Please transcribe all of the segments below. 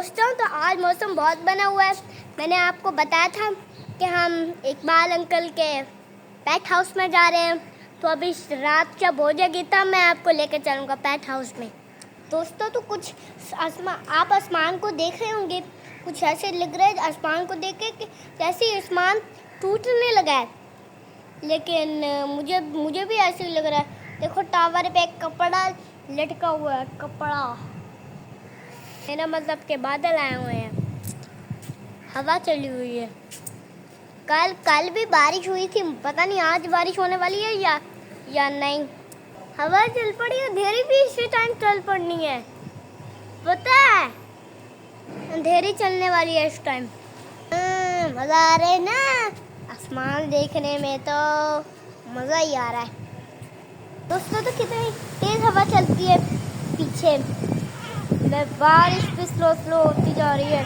दोस्तों तो आज मौसम बहुत बना हुआ है। मैंने आपको बताया था कि हम इकबाल अंकल के पेट हाउस में जा रहे हैं। तो अभी रात जब हो जाएगी तब मैं आपको लेकर चलूँगा पेट हाउस में। दोस्तों तो कुछ आप आसमान को देख रहे होंगे, कुछ ऐसे लग रहा है आसमान को देख के कि जैसे आसमान टूटने लगा है। लेकिन मुझे भी ऐसे लग रहा है। देखो टावर पे एक कपड़ा लटका हुआ है, कपड़ा, मेरा मतलब के बादल आए हुए हैं, हवा चली हुई है। कल भी बारिश हुई थी, पता नहीं आज बारिश होने वाली है या नहीं। हवा चल पड़ी, अंधेरी भी इसी टाइम चल पड़नी है, पता है, अंधेरी चलने वाली है इस टाइम। मज़ा आ रहा है ना, आसमान देखने में तो मज़ा ही आ रहा है। दोस्तों तो कितनी तेज़ हवा चलती है पीछे, बारिश भी स्लो होती जा रही है।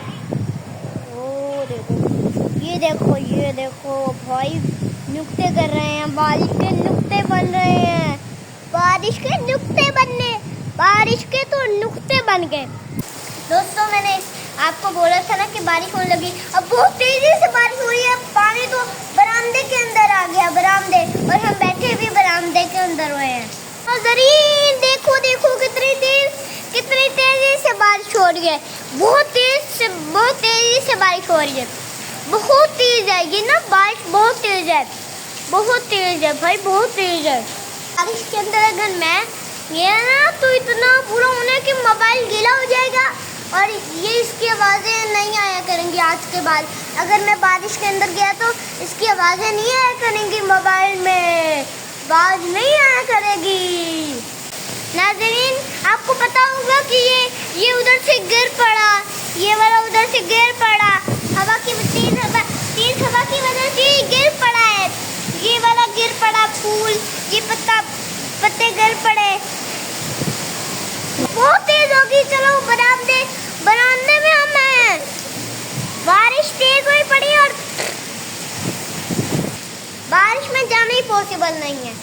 ओ देखो, ये देखो भाई, नुक्ते कर रहे हैं, बारिश के नुक्ते बन रहे हैं, बारिश के तो नुक्ते बन गए। दोस्तों मैंने आपको बोला था ना कि बारिश होने लगी, अब बहुत तेजी से बारिश हो रही है। पानी तो बरामदे के अंदर आ गया, बरामदे, और हम बैठे भी बरामदे के अंदर हुए हैं। देखो कितनी तेजी से बारिश हो रही है, बहुत तेजी से बारिश हो रही है, बहुत तेज है ये ना, बारिश बहुत तेज है भाई, बहुत तेज है। बारिश के अंदर अगर मैं गया ना तो इतना बुरा होना कि मोबाइल गीला हो जाएगा और ये इसकी आवाज़ें नहीं आया करेंगी आज के बाद। अगर मैं बारिश के अंदर गया तो इसकी आवाज़ें नहीं आया करेंगी, मोबाइल में आवाज़ नहीं आया करेगी। नाज़रीन आपको पता होगा कि ये उधर से गिर पड़ा, ये वाला उधर से गिर पड़ा, तेज हवा की वजह से गिर पड़ा है, ये वाला गिर पड़ा फूल, ये पत्ते गिर पड़े, बहुत तेज होगी। चलो बरामदे में हम हैं, बारिश तेज हुई पड़ी और बारिश में जाना ही पॉसिबल नहीं है।